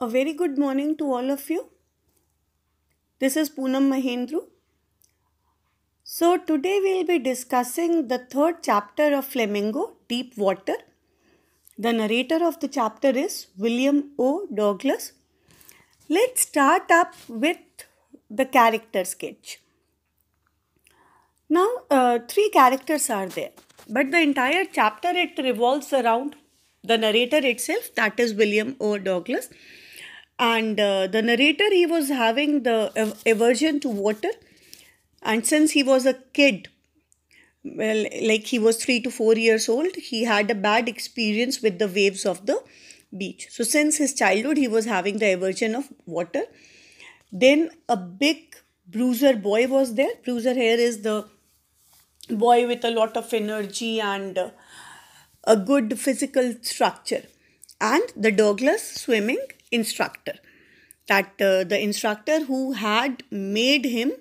A very good morning to all of you. This is Poonam Mahendru. So, today we'll be discussing the third chapter of Flamingo, Deep Water. The narrator of the chapter is William O. Douglas. Let's start up with the character sketch. Now, three characters are there, but the entire chapter it revolves around the narrator itself, that is William O. Douglas. And the narrator, he was having the aversion to water, and since he was a kid, well, like he was 3 to 4 years old, he had a bad experience with the waves of the beach. So since his childhood, he was having the aversion of water. Then a big bruiser boy was there. Bruiser here is the boy with a lot of energy and a good physical structure, and the Douglas swimming instructor, that the instructor who had made him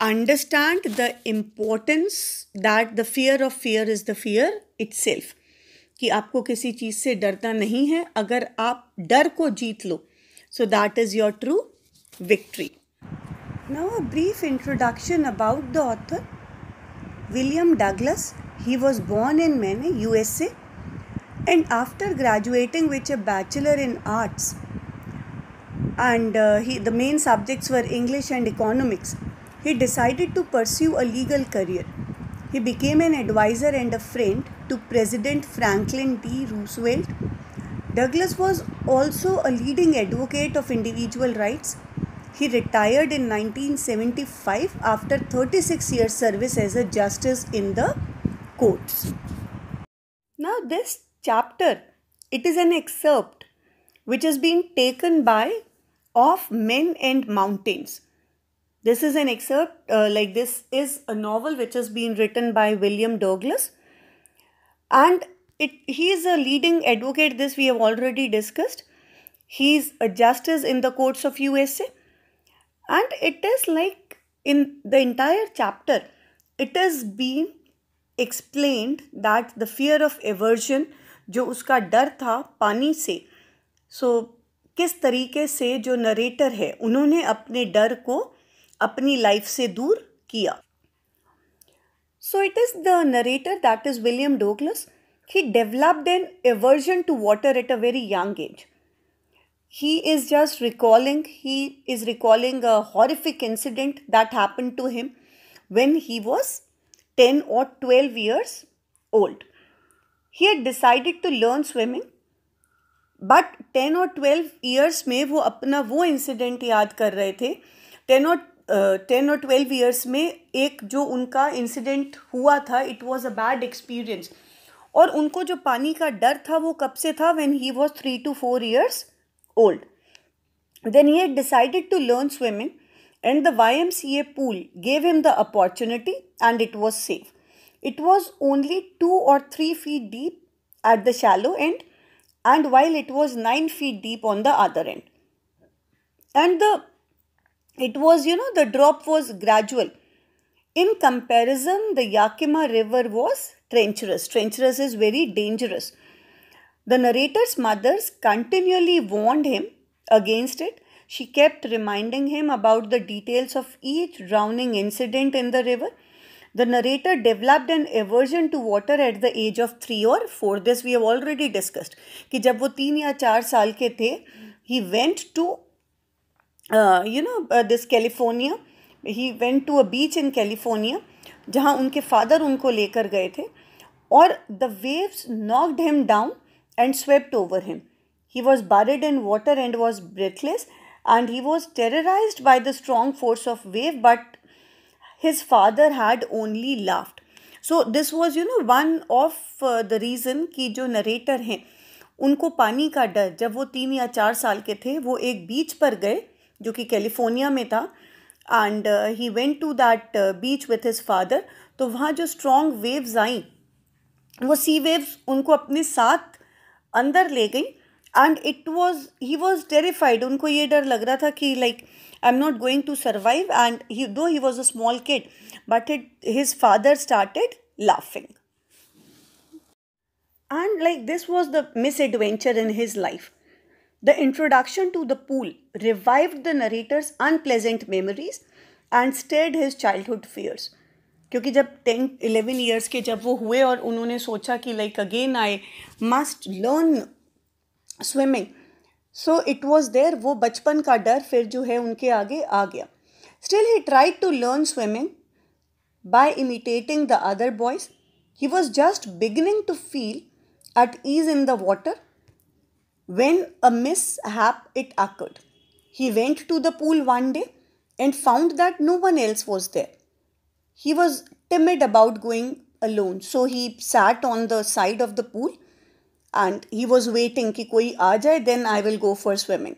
understand the importance that the fear is the fear itself, कि आपको किसी चीज़ से डरना नहीं है. अगर आप डर को जीत लो, so that is your true victory. Now a brief introduction about the author. William Douglas, he was born in Maine, USA, and after graduating with a bachelor in arts, and the main subjects were English and economics, he decided to pursue a legal career. He became an advisor and a friend to President Franklin D. Roosevelt. Douglas was also a leading advocate of individual rights. He retired in 1975 after 36 years service as a justice in the courts. Now this chapter, it is an excerpt which has been taken by Of Men and Mountains. This is an excerpt, this is a novel which has been written by William Douglas, and he is a leading advocate. This we have already discussed. He is a justice in the courts of USA, and it is like in the entire chapter, it has been explained that the fear of aversion, जो उसका डर था पानी से, सो किस तरीके से जो नरेटर है उन्होंने अपने डर को अपनी लाइफ से दूर किया. So it is the narrator, that is William Douglas. He developed an aversion to water at a very young age. He is recalling a horrific incident that happened to him when he was 10 or 12 years old. He had decided to learn swimming, but 10 or 12 years में वो अपना वो incident याद कर रहे थे. 10 or 12 years में एक जो उनका इंसिडेंट हुआ था, it was a bad experience, और उनको जो पानी का डर था वो कब से था, when he was 3 to 4 years old. Then he had decided to learn swimming, and the YMCA pool gave him the opportunity, and it was safe. It was only 2 or 3 feet deep at the shallow end, and while it was 9 feet deep on the other end. And the drop was gradual. In comparison, the Yakima River was treacherous. Treacherous is very dangerous. The narrator's mothers continually warned him against it. She kept reminding him about the details of each drowning incident in the river. The narrator developed an aversion to water at the age of 3 or 4. This we have already discussed. कि जब वो 3 या 4 साल के थे, he went to this California. He went to a beach in California, जहाँ उनके father उनको लेकर गए थे, और the waves knocked him down and swept over him. He was buried in water and was breathless, and he was terrorized by the strong force of wave, but his father had only laughed. So this was one of the reason कि जो narrator हैं उनको पानी का डर, जब वो 3 या 4 साल के थे, वो एक बीच पर गए जो कि कैलिफोर्निया में था, and he went to that beach with his father. तो वहाँ जो strong waves आई, वो sea waves उनको अपने साथ अंदर ले गई, and he was terrified. उनको ये डर लग रहा था कि like I'm not going to survive, and though he was a small kid, but his father started laughing. And like this was the misadventure in his life. The introduction to the pool revived the narrator's unpleasant memories and stirred his childhood fears. क्योंकि जब 10-11 years के जब वो हुए और उन्होंने सोचा कि like again I must learn swimming, so it was there, वो बचपन का डर फिर जो है उनके आगे आ गया. Still he tried to learn swimming by imitating the other boys. He was just beginning to feel at ease in the water when a mishap it occurred. He went to the pool one day and found that no one else was there. He was timid about going alone, so he sat on the side of the pool and he was waiting कि कोई आ जाए, then I will go for swimming.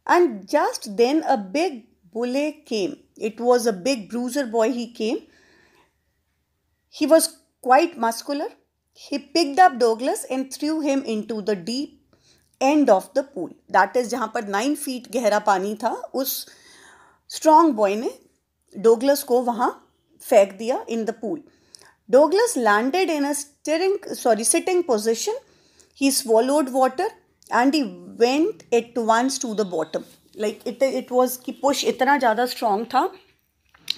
And just then a big bully came. It was a big bruiser boy. He came. He was quite muscular. He picked up Douglas and threw him into the deep end of the pool. That is जहाँ पर 9 feet गहरा पानी था, उस strong boy ने Douglas को वहाँ फेंक दिया in the pool. Douglas landed in a sitting position. He swallowed water and he went at once to the bottom. Like it was कि push इतना ज़्यादा strong था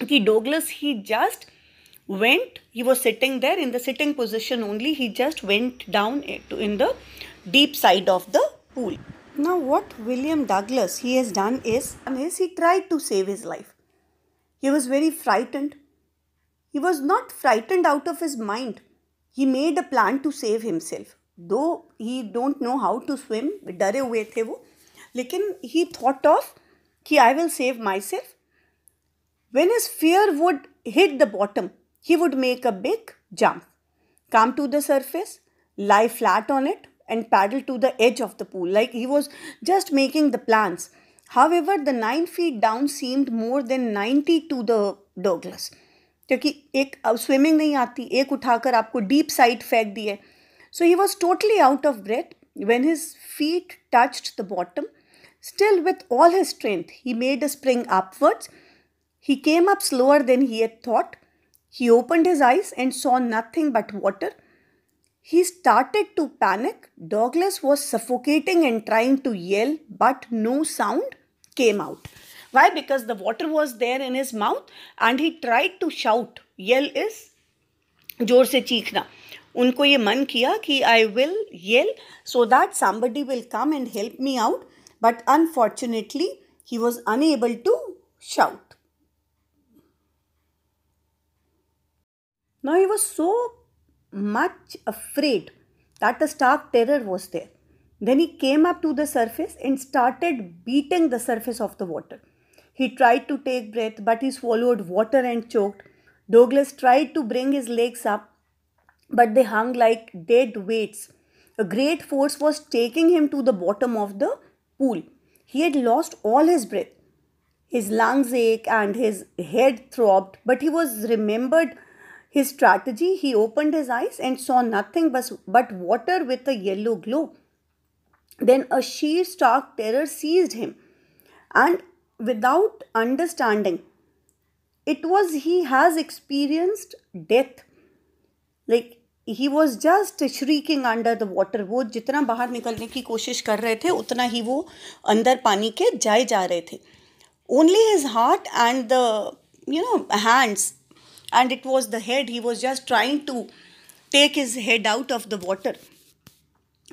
कि Douglas he just went, he was sitting there in the sitting position only, he just went down in the deep side of the pool. Now what William Douglas he has done is he tried to save his life. He was very frightened. He was not frightened out of his mind. He made a plan to save himself. Though he don't know how to swim, डरे हुए थे वो, लेकिन he thought of कि I will save myself. When his fear would hit the bottom, he would make a big jump, come to the surface, lie flat on it, and paddle to the edge of the pool. Like he was just making the plans. However, the 9 feet down seemed more than 90 to the Douglas. क्योंकि एक swimming नहीं आती, एक उठाकर आपको deep side फेंक दी है. So he was totally out of breath when his feet touched the bottom. Still, with all his strength, he made a spring upwards. He came up slower than he had thought. He opened his eyes and saw nothing but water. He started to panic. Douglas was suffocating and trying to yell, but no sound came out. Why? Because the water was there in his mouth and he tried to shout. Yell is जोर से चीखना. उनको ये मन किया कि I will yell so that somebody will come and help me out. But unfortunately, he was unable to shout. Now he was so much afraid that a stark terror was there. Then he came up to the surface and started beating the surface of the water. He tried to take breath, but he swallowed water and choked. Douglas tried to bring his legs up, but they hung like dead weights. A great force was taking him to the bottom of the pool. He had lost all his breath. His lungs ached and his head throbbed, but he was remembered his strategy. He opened his eyes and saw nothing but water with a yellow glow. Then a sheer stark terror seized him, and without understanding, it was he has experienced death. Like he was just shrieking under the water. वो जितना बाहर निकलने की कोशिश कर रहे थे उतना ही वो अंदर पानी के जाए जा रहे थे. Only his heart and the hands, and it was the head. He was just trying to take his head out of the water.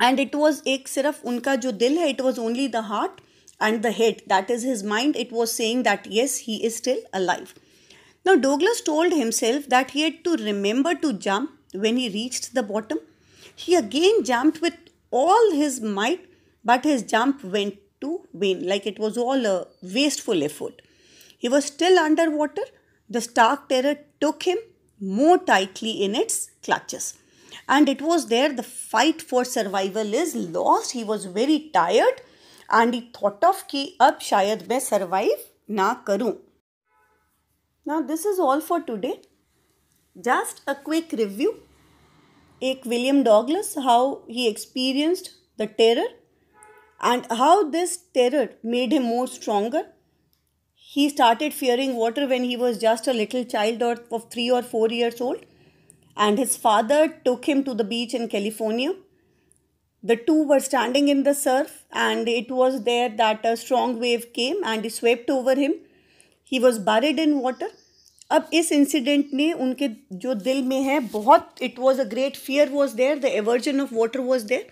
And it was एक सिर्फ उनका जो दिल है, it was only the heart and the head. That is his mind. It was saying that yes, he is still alive. Now Douglas told himself that he had to remember to jump when he reached the bottom. He again jumped with all his might, but his jump went to vain, like it was all a wasteful effort. He was still underwater. The stark terror took him more tightly in its clutches. And it was there the fight for survival is lost. He was very tired and he thought of कि अब शायद मैं survive ना करूं. Now this is all for today. Just a quick review. एक William Douglas, how he experienced the terror and how this terror made him more stronger. He started fearing water when he was just a little child of 3 or 4 years old. And his father took him to the beach in California. The two were standing in the surf and it was there that a strong wave came and swept over him. He was buried in water. अब इस incident ने उनके जो दिल में है बहुत, it was a great fear was there, the aversion of water was there.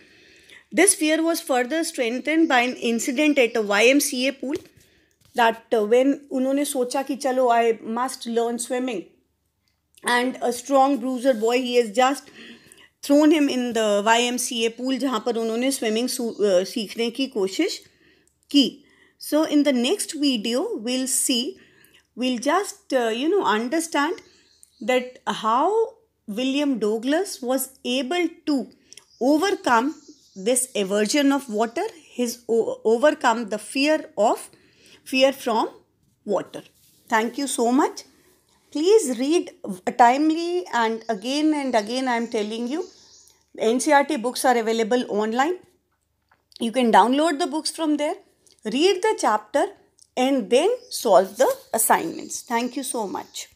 This fear was further strengthen by an incident at a YMCA pool, that when उन्होंने सोचा कि चलो I must learn swimming, and a strong bruiser boy, he has just thrown him in the YMCA pool, जहाँ पर उन्होंने swimming सीखने की कोशिश की. So in the next video we'll see, we'll just understand that how William Douglas was able to overcome this aversion of water, overcome the fear from water. Thank you so much. Please read timely, and again I am telling you, NCERT books are available online. You can download the books from there, read the chapter and then solve the assignments. Thank you so much.